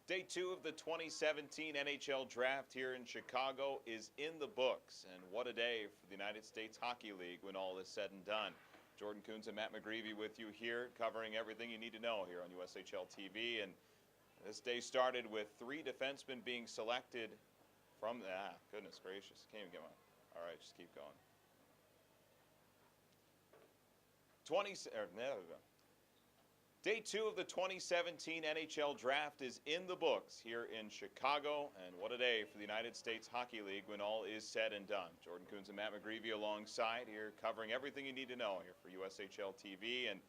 Day 2 of the 2017 NHL Draft here in Chicago is in the books. And what a day for the United States Hockey League when all is said and done. Jordan Coons and Matt McGreevy with you here, covering everything you need to know here on USHL TV. And this day started with 3 defensemen being selected from the, goodness gracious, can't even get one. All right, just keep going. Day 2 of the 2017 NHL Draft is in the books here in Chicago, and what a day for the United States Hockey League when all is said and done. Jordan Coons and Matt McGreevy alongside here, covering everything you need to know here for USHL TV, and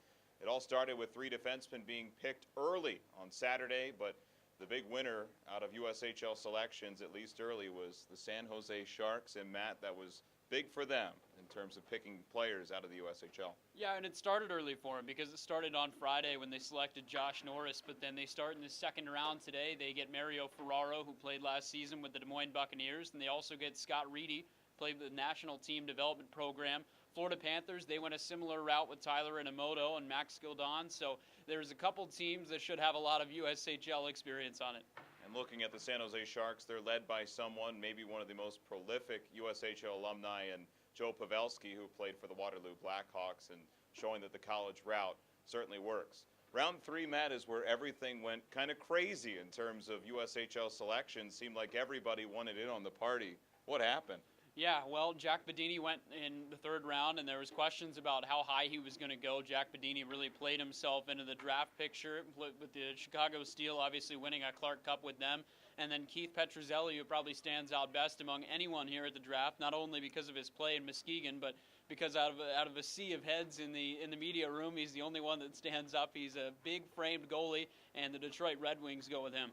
it all started with 3 defensemen being picked early on Saturday, but the big winner out of USHL selections, at least early, was the San Jose Sharks, and Matt, that was big for them in terms of picking players out of the USHL. Yeah, and it started early for them because it started on Friday when they selected Josh Norris, but then they start in the second round today. They get Mario Ferraro, who played last season with the Des Moines Buccaneers, and they also get Scott Reedy, played with the National Team Development Program. Florida Panthers, they went a similar route with Tyler Inamoto and Max Gildon, so there's a couple teams that should have a lot of USHL experience on it. And looking at the San Jose Sharks, they're led by someone, maybe one of the most prolific USHL alumni, and Joe Pavelski, who played for the Waterloo Blackhawks, and showing that the college route certainly works. Round 3, Matt, is where everything went kind of crazy in terms of USHL selections. Seemed like everybody wanted in on the party. What happened? Yeah, well, Jack Bedini went in the 3rd round, and there was questions about how high he was going to go. Jack Bedini really played himself into the draft picture with the Chicago Steel, obviously winning a Clark Cup with them. And then Keith Petruzzelli, who probably stands out best among anyone here at the draft, not only because of his play in Muskegon, but because out of a sea of heads in the media room, he's the only one that stands up. He's a big framed goalie, and the Detroit Red Wings go with him.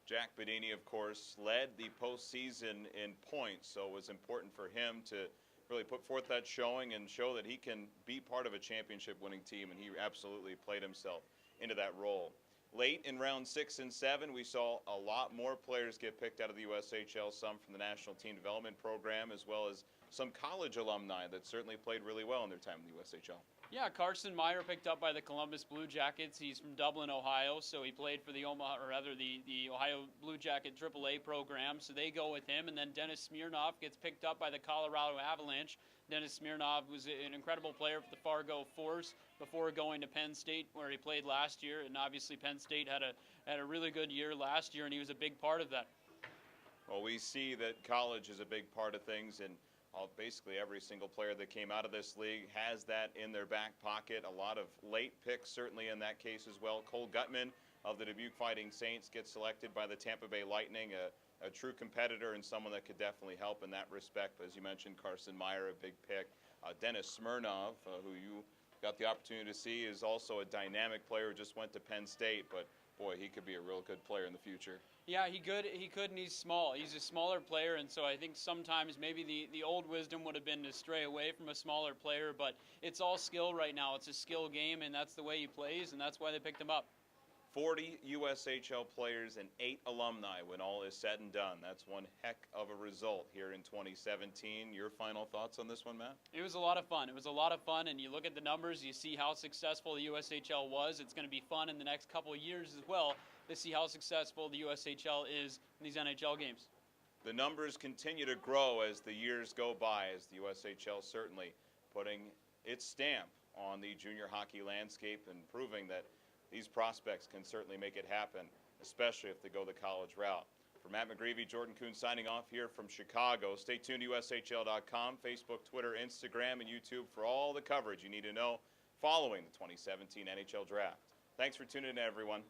Jack Bedini, of course, led the postseason in points, so it was important for him to really put forth that showing and show that he can be part of a championship-winning team, and he absolutely played himself into that role. Late in round 6 and 7, we saw a lot more players get picked out of the USHL, some from the National Team Development Program, as well as some college alumni that certainly played really well in their time in the USHL. Yeah, Carson Meyer picked up by the Columbus Blue Jackets. He's from Dublin, Ohio, so he played for the Ohio Blue Jacket AAA program, so they go with him. And then Dennis Smirnov gets picked up by the Colorado Avalanche. Dennis Smirnov was an incredible player for the Fargo Force before going to Penn State, where he played last year. And obviously Penn State had a really good year last year, and he was a big part of that. Well, we see that college is a big part of things, and basically every single player that came out of this league has that in their back pocket. A lot of late picks certainly in that case as well. Cole Gutman of the Dubuque Fighting Saints gets selected by the Tampa Bay Lightning, a true competitor and someone that could definitely help in that respect. But as you mentioned, Carson Meyer, a big pick. Dennis Smirnov, who you got the opportunity to see, is also a dynamic player who just went to Penn State, but boy, he could be a real good player in the future. Yeah, he could, and he's small. He's a smaller player, and so I think sometimes maybe the old wisdom would have been to stray away from a smaller player, but it's all skill right now. It's a skill game, and that's the way he plays, and that's why they picked him up. 40 USHL players and 8 alumni when all is said and done. That's one heck of a result here in 2017. Your final thoughts on this one, Matt? It was a lot of fun. It was a lot of fun, and you look at the numbers, you see how successful the USHL was. It's going to be fun in the next couple of years as well to see how successful the USHL is in these NHL games. The numbers continue to grow as the years go by, as the USHL certainly putting its stamp on the junior hockey landscape and proving that these prospects can certainly make it happen, especially if they go the college route. For Matt McGreevy, Jordan Coons signing off here from Chicago. Stay tuned to USHL.com, Facebook, Twitter, Instagram, and YouTube for all the coverage you need to know following the 2017 NHL Draft. Thanks for tuning in, everyone.